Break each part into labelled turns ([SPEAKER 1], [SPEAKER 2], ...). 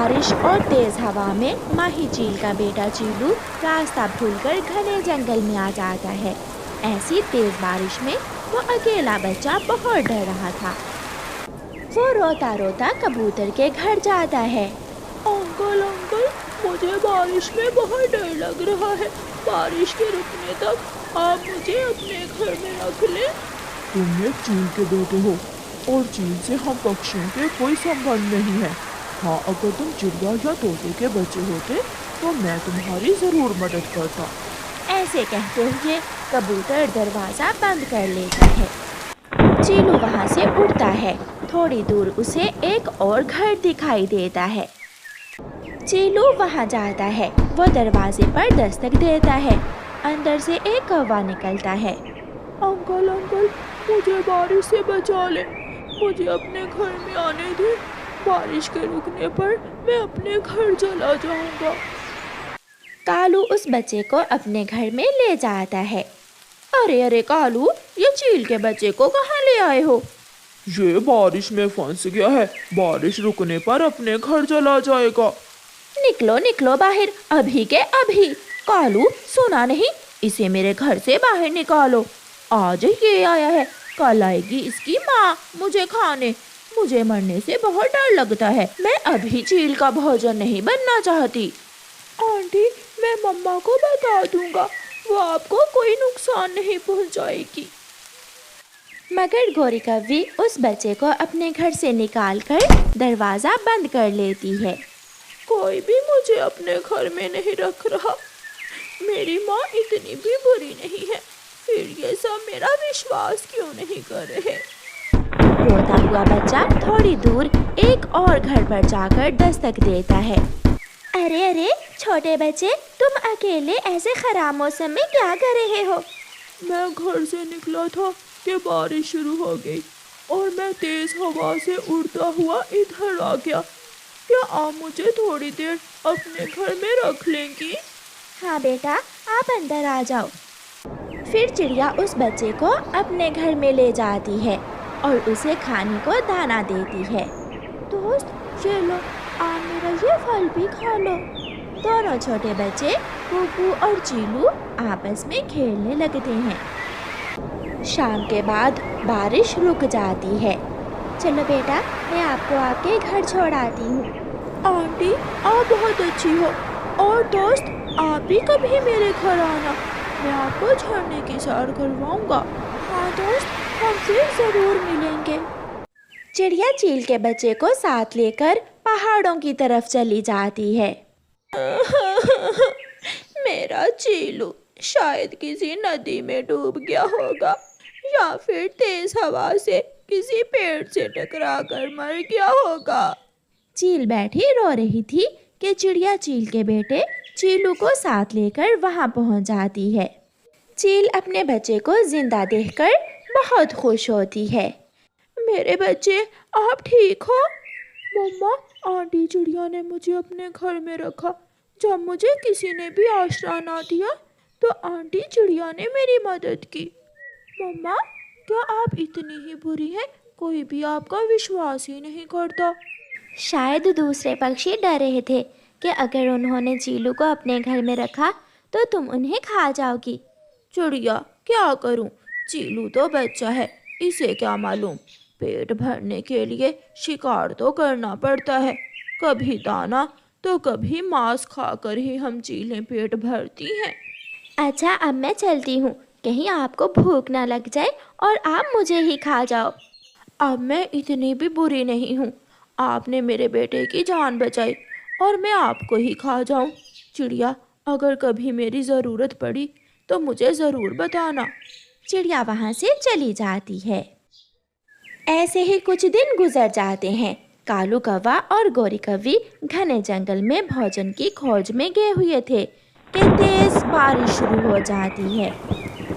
[SPEAKER 1] बारिश और तेज हवा में माही चील का बेटा चीलू रास्ता भूलकर घने जंगल में आ जाता है। ऐसी तेज बारिश में वो अकेला बच्चा बहुत डर रहा था। वो रोता रोता कबूतर के घर जाता है।
[SPEAKER 2] अंकल अंकल, मुझे बारिश में बहुत डर लग रहा है। बारिश के रुकने तक आप मुझे अपने घर में रख लें।
[SPEAKER 3] तुम एक चील के बेटे हो और चील से हम पक्षियों के कोई संबंध नहीं है। हाँ, अगर तुम चिड़िया या तोते के बच्चे होते तो मैं तुम्हारी जरूर मदद करता।
[SPEAKER 1] ऐसे कहते हुए कबूतर दरवाजा बंद कर लेता है। चीलू वहाँ से उड़ता है। थोड़ी दूर उसे एक और घर दिखाई देता है। चीलू वहाँ जाता है। वो दरवाजे पर दस्तक देता है। अंदर से एक कौवा निकलता है।
[SPEAKER 2] अंकल अंकल, मुझे बारिश से बचा ले। मुझे अपने घर में आने दे। बारिश के रुकने पर मैं अपने घर चला जाऊंगा।
[SPEAKER 1] कालू उस बच्चे को अपने घर में ले जाता है। अरे अरे कालू, ये चील के बच्चे को कहाँ ले आए हो?
[SPEAKER 3] ये बारिश में फंस गया है। बारिश रुकने पर अपने घर चला जाएगा।
[SPEAKER 1] निकलो निकलो बाहर, अभी के अभी। कालू, सुना नहीं? इसे मेरे घर से बाहर निकालो। आज ये आया है, कल आएगी इसकी माँ मुझे खाने। मुझे मरने से बहुत डर लगता है। मैं अभी चील का भोजन नहीं बनना चाहती।
[SPEAKER 2] आंटी, मैं मम्मा को बता दूंगा। वो आपको कोई नुकसान नहीं पहुंचाएगी।
[SPEAKER 1] मगर गोरी कव्वी उस बच्चे को अपने घर से निकालकर दरवाजा बंद कर लेती है।
[SPEAKER 2] कोई भी मुझे अपने घर में नहीं रख रहा। मेरी माँ इतनी भी बुरी नहीं है, फिर ये सब मेरा विश्वास क्यों नहीं कर रहे?
[SPEAKER 1] रोता हुआ बच्चा थोड़ी दूर एक और घर पर जाकर दस्तक देता है। अरे अरे छोटे बच्चे, तुम अकेले ऐसे खराब मौसम में क्या कर रहे हो?
[SPEAKER 2] मैं घर से निकला था कि बारिश शुरू हो गई और मैं तेज हवा से उड़ता हुआ इधर आ गया। क्या आप मुझे थोड़ी देर अपने घर में रख लेंगी?
[SPEAKER 1] हाँ बेटा, आप अंदर आ जाओ। फिर चिड़िया उस बच्चे को अपने घर में ले जाती है और उसे खाने को दाना देती है।
[SPEAKER 2] दोस्त, ये लो, आप मेरा ये फल भी खा लो।
[SPEAKER 1] दोनों छोटे बच्चे कुकू और चीलू आपस में खेलने लगते हैं। शाम के बाद बारिश रुक जाती है। चलो बेटा, मैं आपको आपके घर छोड़ आती हूँ।
[SPEAKER 2] आंटी, आप बहुत अच्छी हो। और दोस्त, आप भी कभी मेरे घर आना, मैं आपको झरने की सैर करवाऊंगा। हाँ दोस्त, हम फिर जरूर मिलेंगे।
[SPEAKER 1] चिड़िया चील के बच्चे को साथ लेकर पहाड़ों की तरफ चली जाती है।
[SPEAKER 2] मेरा चीलू शायद किसी नदी में डूब गया होगा या फिर तेज हवा से किसी पेड़ से टकरा कर मर गया होगा।
[SPEAKER 1] चील बैठी रो रही थी कि चिड़िया चील के बेटे चीलू को साथ लेकर वहां पहुंच जाती है। चील अपने बच्चे को जिंदा देखकर बहुत खुश होती है।
[SPEAKER 2] मेरे बच्चे, आप ठीक हो? मम्मा, आंटी चिड़िया ने मुझे अपने घर में रखा। जब मुझे किसी ने भी आश्रय ना दिया तो आंटी चिड़िया ने मेरी मदद की। मम्मा, क्या आप इतनी ही बुरी हैं? कोई भी आपका विश्वास ही नहीं करता।
[SPEAKER 1] शायद दूसरे पक्षी डर रहे थे कि अगर उन्होंने चीलू को अपने घर में रखा तो तुम उन्हें खा जाओगी।
[SPEAKER 2] चिड़िया, क्या करूं? चीलू तो बच्चा है, इसे क्या मालूम। पेट भरने के लिए शिकार तो करना पड़ता है। कभी दाना तो कभी मांस खाकर ही हम चीलें पेट भरती हैं।
[SPEAKER 1] अच्छा, अब मैं चलती हूँ, कहीं आपको भूख ना लग जाए और आप मुझे ही खा जाओ।
[SPEAKER 2] अब मैं इतनी भी बुरी नहीं हूँ। आपने मेरे बेटे की जान बचाई और मैं आपको ही खा जाऊँ। चिड़िया, अगर कभी मेरी ज़रूरत पड़ी तो मुझे ज़रूर बताना।
[SPEAKER 1] चिड़िया वहाँ से चली जाती है। ऐसे ही कुछ दिन गुजर जाते हैं। कालू कौवा और गोरी कव्वी घने जंगल में भोजन की खोज में गए हुए थे कि तेज बारिश शुरू हो जाती है।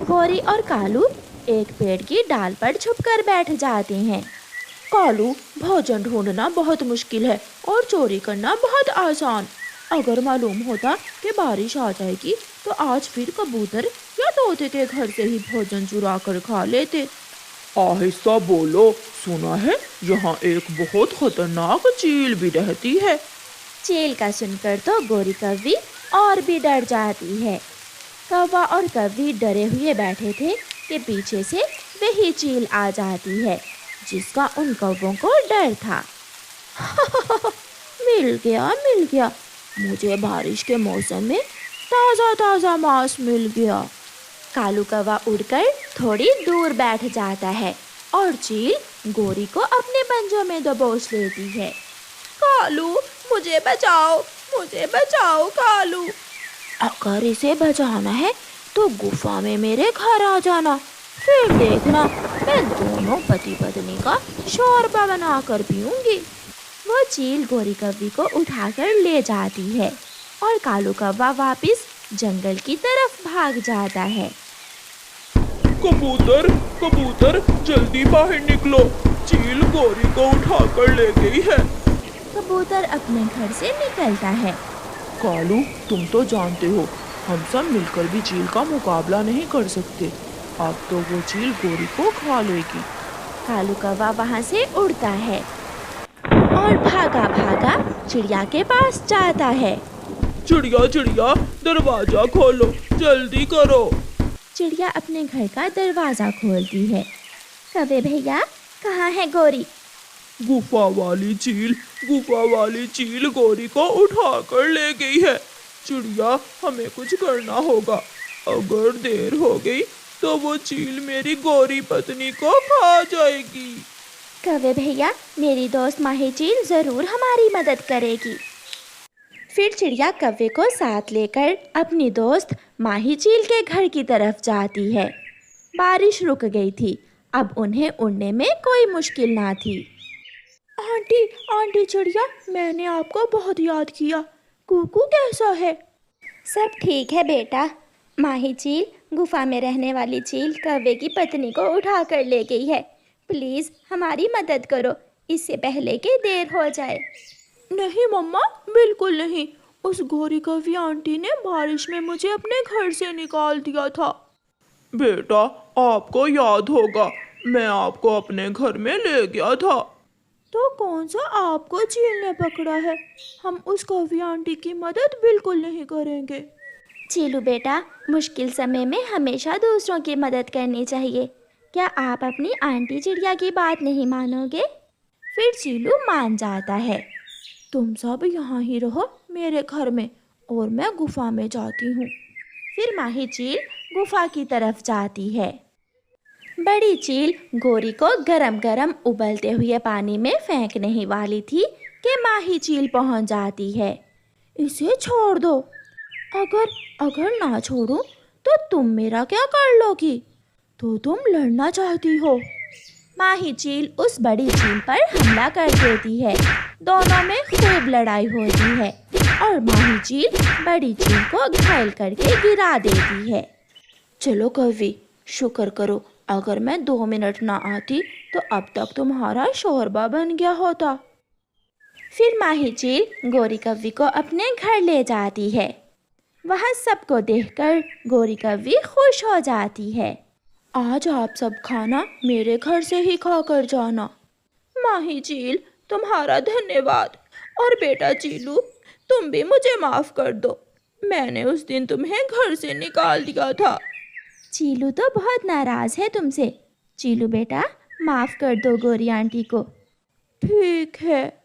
[SPEAKER 1] गोरी और कालू एक पेड़ की डाल पर छुपकर बैठ जाते हैं।
[SPEAKER 2] कालू, भोजन ढूंढना बहुत मुश्किल है और चोरी करना बहुत आसान। अगर मालूम होता कि बारिश आ जाएगी तो आज फिर कबूतर या तोते के घर से ही भोजन चुरा कर खा लेते।
[SPEAKER 3] आहिस्ता बोलो, सुना है यहाँ एक बहुत खतरनाक चील भी रहती है।
[SPEAKER 1] चील का सुनकर तो गोरी कव्वी और भी डर जाती है। कौवा और कव्वी डरे हुए बैठे थे कि पीछे से वही चील आ जाती है जिसका उन कौवों को डर था।
[SPEAKER 2] मिल गया, मुझे बारिश के मौसम में ताज़ा ताज़ा मांस मिल गया।
[SPEAKER 1] कालू कौवा उड़कर थोड़ी दूर बैठ जाता है और चील गोरी को अपने पंजों में दबोच लेती है।
[SPEAKER 2] कालू, मुझे बचाओ कालू। अगर इसे बचाना है तो गुफा में मेरे घर आ जाना, फिर देखना मैं दोनों पति पत्नी का शोरबा बनाकर पीऊंगी।
[SPEAKER 1] वो चील गोरी कव्वी को उठाकर ले जाती है और कालू कौवा वापस जंगल की तरफ भाग जाता है।
[SPEAKER 3] कबूतर कबूतर जल्दी बाहर निकलो, चील गोरी को उठाकर ले गई है।
[SPEAKER 1] कबूतर अपने घर से निकलता है।
[SPEAKER 3] कालू, तुम तो जानते हो हम सब मिलकर भी चील का मुकाबला नहीं कर सकते। अब तो वो चील गोरी को खा लेगी।
[SPEAKER 1] कालू कौवा वहाँ से उड़ता है और भागा भागा चिड़िया के पास जाता है।
[SPEAKER 3] चिड़िया चिड़िया दरवाजा खोलो, जल्दी करो।
[SPEAKER 1] चिड़िया अपने घर का दरवाजा खोलती है। कौवे भैया, कहाँ है गोरी?
[SPEAKER 3] गुफा वाली चील गोरी को उठाकर ले गई है। चिड़िया, हमें कुछ करना होगा, अगर देर हो गई तो वो चील मेरी गोरी पत्नी को खा जाएगी।
[SPEAKER 1] कौवे भैया, मेरी दोस्त माही चील जरूर हमारी मदद करेगी। फिर चिड़िया कौवे को साथ लेकर अपनी दोस्त माही चील के घर की तरफ जाती है। बारिश रुक गई थी, अब उन्हें उड़ने में कोई मुश्किल ना थी।
[SPEAKER 2] आंटी चिड़िया, मैंने आपको बहुत याद किया। कुकू कैसा है?
[SPEAKER 1] सब ठीक है बेटा। माही चील, गुफा में रहने वाली चील कौवे की पत्नी को उठा कर ले गई है। प्लीज़ हमारी मदद करो, इससे पहले कि देर हो जाए।
[SPEAKER 2] नहीं मम्मा, बिल्कुल नहीं। उस गोरी कौवी आंटी ने बारिश में मुझे अपने घर से निकाल दिया था।
[SPEAKER 3] बेटा, आपको याद होगा, मैं आपको अपने घर में ले गया था।
[SPEAKER 2] तो कौन सा आपको चील ने पकड़ा है? हम उस कौवी आंटी की मदद बिल्कुल नहीं करेंगे।
[SPEAKER 1] चीलू बेटा, मुश्किल समय में हमेशा दूसरों की मदद करनी चाहिए। क्या आप अपनी आंटी चिड़िया की बात नहीं मानोगे? फिर चीलू मान जाता है।
[SPEAKER 2] तुम सब यहाँ ही रहो मेरे घर में, और मैं गुफा में जाती हूँ।
[SPEAKER 1] फिर माही चील गुफा की तरफ जाती है। बड़ी चील गोरी को गरम गरम उबलते हुए पानी में फेंकने ही वाली थी कि माही चील पहुँच जाती है।
[SPEAKER 2] इसे छोड़ दो। अगर ना छोड़ूं तो तुम मेरा क्या कर लोगी? तो तुम लड़ना चाहती हो?
[SPEAKER 1] माही चील उस बड़ी चील पर हमला कर देती है। दोनों में खूब लड़ाई होती है और माही चील बड़ी चील को घायल करके गिरा देती है।
[SPEAKER 2] चलो कौवी, शुक्र करो, अगर मैं 2 मिनट ना आती तो अब तक तुम्हारा शोरबा बन गया होता।
[SPEAKER 1] फिर माही चील गोरी कव्वी को अपने घर ले जाती है। वहाँ सबको देखकर गोरी कव्वी खुश हो जाती है।
[SPEAKER 2] आज आप सब खाना मेरे घर से ही खा कर जाना। माही चील, तुम्हारा धन्यवाद। और बेटा चीलू, तुम भी मुझे माफ़ कर दो, मैंने उस दिन तुम्हें घर से निकाल दिया था।
[SPEAKER 1] चीलू तो बहुत नाराज़ है तुमसे। चीलू बेटा, माफ़ कर दो गोरी आंटी को।
[SPEAKER 2] ठीक है।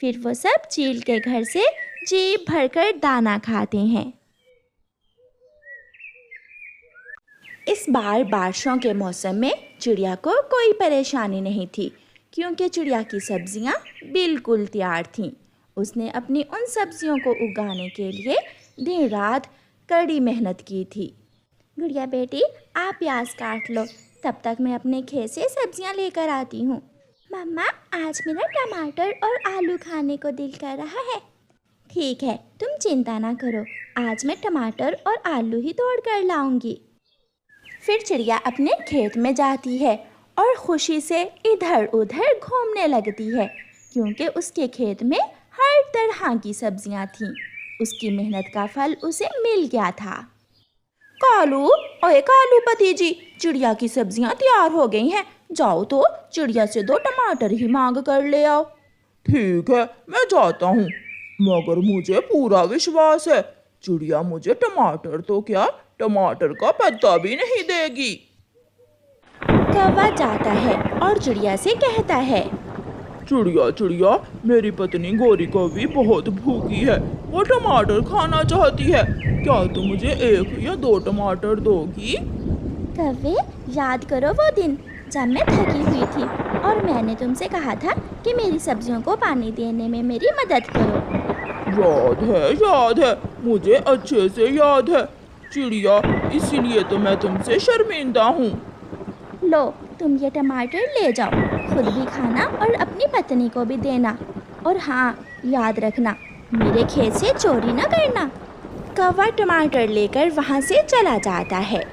[SPEAKER 1] फिर वो सब चील के घर से जी भरकर दाना खाते हैं। इस बार बारिशों के मौसम में चिड़िया को कोई परेशानी नहीं थी, क्योंकि चिड़िया की सब्जियां बिल्कुल तैयार थीं। उसने अपनी उन सब्जियों को उगाने के लिए दिन रात कड़ी मेहनत की थी। गुड़िया बेटी, आप प्याज काट लो, तब तक मैं अपने खेत से सब्जियां लेकर आती हूँ। मम्मा, आज मेरा टमाटर और आलू खाने को दिल कर रहा है। ठीक है, तुम चिंता ना करो, आज मैं टमाटर और आलू ही तोड़ कर लाऊंगी। फिर चिड़िया अपने खेत में जाती है और खुशी से इधर उधर घूमने लगती है, क्योंकि उसके खेत में हर तरह की सब्जियां थीं। उसकी मेहनत का फल उसे मिल गया था।
[SPEAKER 2] कालू भतीजी, चिड़िया की सब्जियां तैयार हो गई हैं, जाओ तो चिड़िया से 2 टमाटर ही मांग कर ले आओ।
[SPEAKER 3] ठीक है, मैं जाता हूँ। मगर मुझे पूरा विश्वास है चिड़िया मुझे टमाटर तो क्या टमाटर का पत्ता भी नहीं देगी।
[SPEAKER 1] कौवा जाता है और चिड़िया से कहता है,
[SPEAKER 3] चिड़िया चिड़िया, मेरी पत्नी गोरी कौवी बहुत भूखी है, वो टमाटर खाना चाहती है, क्या तुम मुझे 1 या 2 टमाटर दोगी?
[SPEAKER 1] कौवे, याद करो वो दिन जब मैं थकी हुई थी और मैंने तुमसे कहा था कि मेरी सब्जियों को पानी देने में मेरी मदद करो।
[SPEAKER 3] याद है, मुझे अच्छे से याद है चिड़िया, इसीलिए तो मैं तुमसे शर्मिंदा हूँ।
[SPEAKER 1] लो, तुम ये टमाटर ले जाओ, खुद भी खाना और अपनी पत्नी को भी देना। और हाँ, याद रखना, मेरे खेत से चोरी न करना। कौवा टमाटर लेकर वहाँ से चला जाता है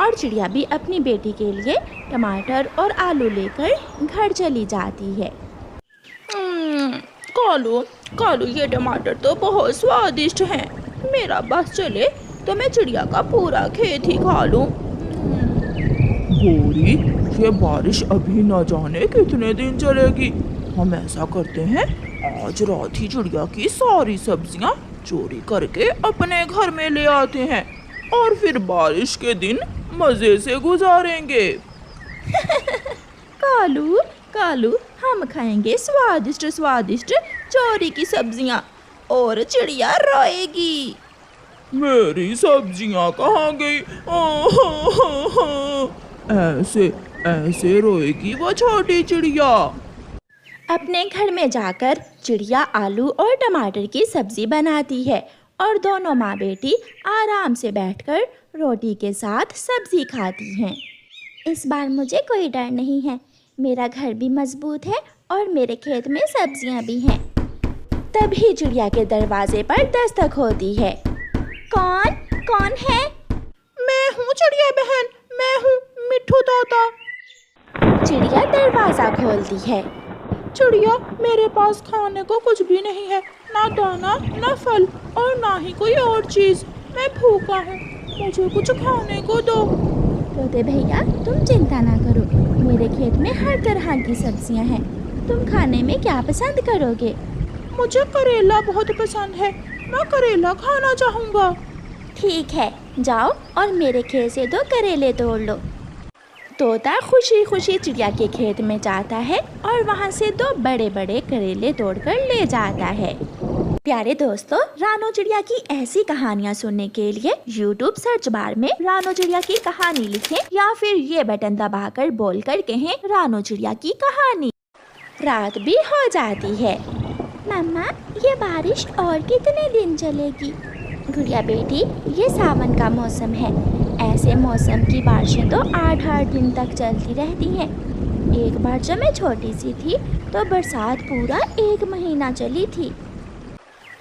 [SPEAKER 1] और चिड़िया भी अपनी बेटी के लिए टमाटर और आलू लेकर घर चली जाती है।
[SPEAKER 2] कालू, ये टमाटर तो बहुत स्वादिष्ट हैं। मेरा बस चले तो मैं चिड़िया का पूरा खेत ही खा लूं।
[SPEAKER 3] गोरी, ये बारिश अभी न जाने कितने दिन चलेगी। हम ऐसा करते हैं, आज रात ही चिड़िया की सारी सब्जियां चोरी करके अपने घर में ले आते हैं और फिर बारिश के दिन मजे से गुजारेंगे।
[SPEAKER 2] कालू, हम खाएंगे स्वादिष्ट चोरी की सब्जियां और चिड़िया रोएगी।
[SPEAKER 3] मेरी सब्जियां कहाँ गई? ऐसे रोएगी वो छोटी चिड़िया।
[SPEAKER 1] अपने घर में जाकर चिड़िया आलू और टमाटर की सब्जी बनाती है और दोनों माँ बेटी आराम से बैठकर रोटी के साथ सब्जी खाती हैं। इस बार मुझे कोई डर नहीं है, मेरा घर भी मजबूत है और मेरे खेत में सब्जियां भी हैं। तभी चिड़िया के दरवाजे पर दस्तक होती है। कौन है?
[SPEAKER 2] मैं हूँ चिड़िया बहन, मैं हूँ मिट्ठू तोता।
[SPEAKER 1] चिड़िया दरवाजा खोलती है।
[SPEAKER 2] चिड़िया, मेरे पास खाने को कुछ भी नहीं है, ना दाना, ना फल और ना ही कोई और चीज। मैं भूखा हूँ, मुझे कुछ खाने को दो।
[SPEAKER 1] तोते भैया, तुम चिंता ना करो, मेरे खेत में हर तरह की सब्जियां हैं। तुम खाने में क्या पसंद करोगे?
[SPEAKER 2] मुझे करेला बहुत पसंद है, मैं करेला खाना चाहूँगा।
[SPEAKER 1] ठीक है, जाओ और मेरे खेत से 2 करेले तोड़ लो। तोता खुशी खुशी चिड़िया के खेत में जाता है और वहाँ से 2 बड़े बड़े करेले तोड़कर ले जाता है। प्यारे दोस्तों, रानो चिड़िया की ऐसी कहानियाँ सुनने के लिए YouTube सर्च बार में रानो चिड़िया की कहानी लिखें या फिर ये बटन दबाकर बोलकर कहें रानो चिड़िया की कहानी। रात भी हो जाती है। मम्मा, ये बारिश और कितने दिन चलेगी? गुड़िया बेटी, ये सावन का मौसम है, ऐसे मौसम की बारिशें तो 8-8 दिन तक चलती रहती हैं। एक बार जब मैं छोटी सी थी तो बरसात पूरा 1 महीना चली थी।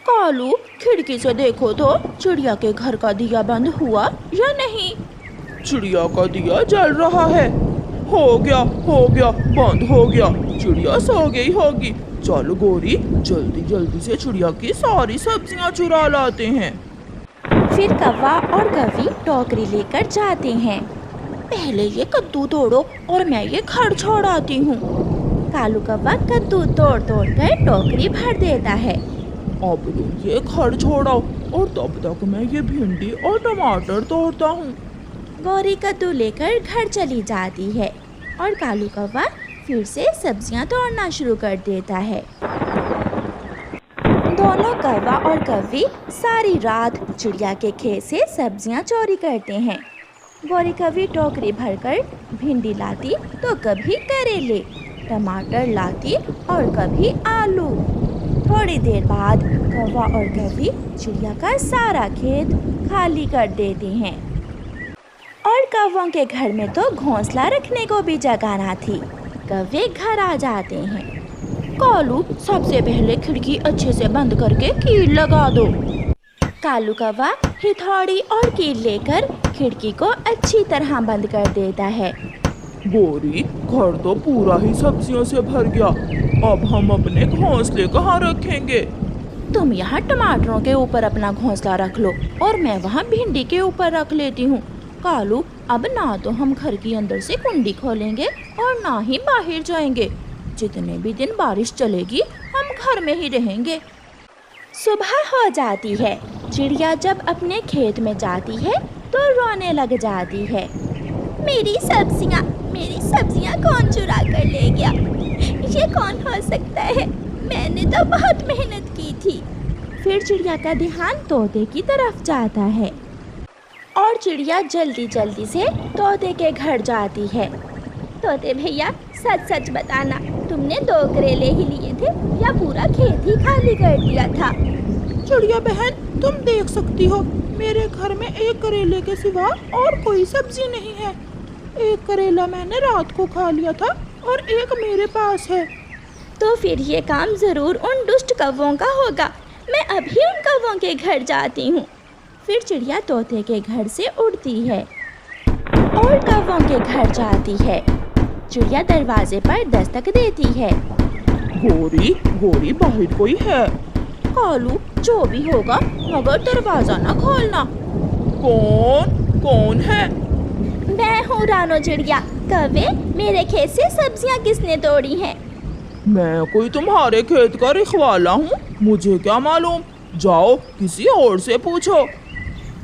[SPEAKER 2] कालू, खिड़की से देखो तो चिड़िया के घर का दिया बंद हुआ या नहीं?
[SPEAKER 3] चिड़िया का दिया जल रहा है। हो गया, बंद हो गया, चिड़िया सो गई होगी। चल गोरी, जल्दी से चिड़िया की सारी सब्जियां चुरा लाते हैं।
[SPEAKER 1] फिर कौवा और कौवी टोकरी लेकर जाते हैं।
[SPEAKER 2] पहले ये कद्दू तोड़ो और मैं ये घर छोड़ आती हूँ।
[SPEAKER 1] कालू कौवा कद्दू तोड़ कर टोकरी भर देता है।
[SPEAKER 3] अब तुम ये घर छोड़ो और तब तक मैं ये भिंडी और टमाटर तोड़ता हूँ।
[SPEAKER 1] गौरी कद्दू लेकर घर चली जाती है और कालू कौवा फिर से सब्जियां तोड़ना शुरू कर देता है। दोनों कौवा और कौवी सारी रात चिड़िया के खेत से सब्जियां चोरी करते हैं। गौरी कौवी टोकरी भरकर भिंडी लाती तो कभी करेले, टमाटर लाती और कभी आलू। थोड़ी देर बाद कौवा और कौवी चिड़िया का सारा खेत खाली कर देते हैं और कौवों के घर में तो घोंसला रखने को भी जगह ना थी। कौवे घर आ जाते हैं।
[SPEAKER 2] कालू, सबसे पहले खिड़की अच्छे से बंद करके कील लगा दो।
[SPEAKER 1] कालू कौवा हथौड़ी और कील लेकर खिड़की को अच्छी तरह बंद कर देता है।
[SPEAKER 3] गोरी, घर तो पूरा ही सब्जियों से भर गया, अब हम अपने घोंसले कहाँ रखेंगे?
[SPEAKER 2] तुम यहाँ टमाटरों के ऊपर अपना घोंसला रख लो और मैं वहाँ भिंडी के ऊपर रख लेती हूँ। कालू, अब ना तो हम घर के अंदर से कुंडी खोलेंगे और ना ही बाहर जाएंगे। जितने भी दिन बारिश चलेगी हम घर में ही रहेंगे।
[SPEAKER 1] सुबह हो जाती है। चिड़िया जब अपने खेत में जाती है तो रोने लग जाती है। मेरी सब्जियां कौन चुरा कर ले गया? ये कौन हो सकता है? मैंने तो बहुत मेहनत की थी। फिर चिड़िया का ध्यान तोते की तरफ जाता है और चिड़िया जल्दी जल्दी से तोते के घर जाती है। तोते भैया, सच सच बताना, तुमने 2 करेले ही लिए थे या पूरा खेत ही खाली कर दिया था?
[SPEAKER 2] चिड़िया बहन, तुम देख सकती हो, मेरे घर में 1 करेले के सिवा और कोई सब्जी नहीं है। 1 करेला मैंने रात को खा लिया था और 1 मेरे पास है।
[SPEAKER 1] तो फिर ये काम ज़रूर उन दुष्ट कौवों का होगा। मैं अभी उन कौवों के घर जाती हूँ। फिर चिड़िया तोते के घर से उड़ती है और कौवों के घर जाती है। चिड़िया दरवाजे पर दस्तक देती है।
[SPEAKER 3] गोरी गोरी, बाहर कोई है?
[SPEAKER 1] कालू, जो भी होगा मगर दरवाजा ना खोलना।
[SPEAKER 3] कौन है?
[SPEAKER 1] मैं हूँ रानो चिड़िया। कौवे, मेरे खेत से सब्जियाँ किसने तोड़ी हैं?
[SPEAKER 3] मैं कोई तुम्हारे खेत का रखवाला हूँ, मुझे क्या मालूम। जाओ किसी और से पूछो।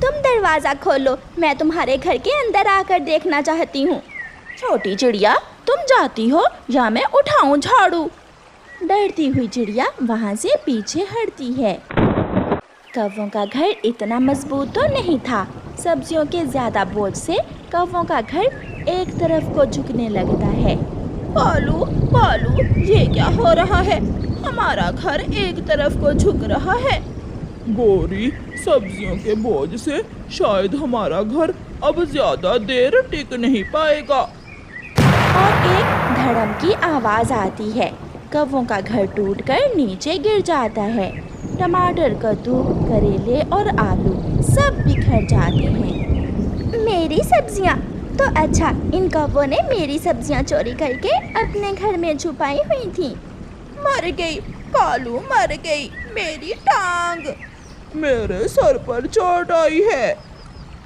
[SPEAKER 1] तुम दरवाजा खोलो, मैं तुम्हारे घर के अंदर आकर देखना चाहती हूँ। छोटी चिड़िया, तुम जाती हो या मैं उठाऊं झाड़ू? डरती हुई चिड़िया वहाँ से पीछे हटती है। कौवों का घर इतना मजबूत तो नहीं था। सब्जियों के ज्यादा बोझ से कौवों का घर एक तरफ को झुकने लगता है।
[SPEAKER 2] कालू कालू, ये क्या हो रहा है? हमारा घर एक तरफ को झुक रहा है।
[SPEAKER 3] गोरी, सब्जियों के बोझ से शायद हमारा घर अब ज्यादा देर टिक नहीं पाएगा।
[SPEAKER 1] और एक धड़म की आवाज आती है। कौवों का घर टूटकर नीचे गिर जाता है। टमाटर, कद्दू, करेले और आलू सब बिखर जाते हैं। मेरी सब्जियाँ? तो अच्छा, इन कौवों ने मेरी सब्जियाँ चोरी करके अपने घर में छुपाई हुई थी।
[SPEAKER 2] मर गई कालू, मर गई मेरी टांग।
[SPEAKER 3] मेरे सर पर चोट आई है।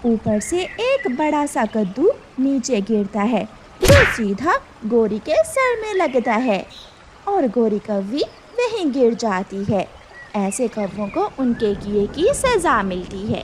[SPEAKER 1] ऊपर से एक बड़ा सा कद्दू नीचे गिरता है जो सीधा गोरी के सर में लगता है और गोरी कौवी वहीं गिर जाती है। ऐसे कौवों को उनके किए की सजा मिलती है।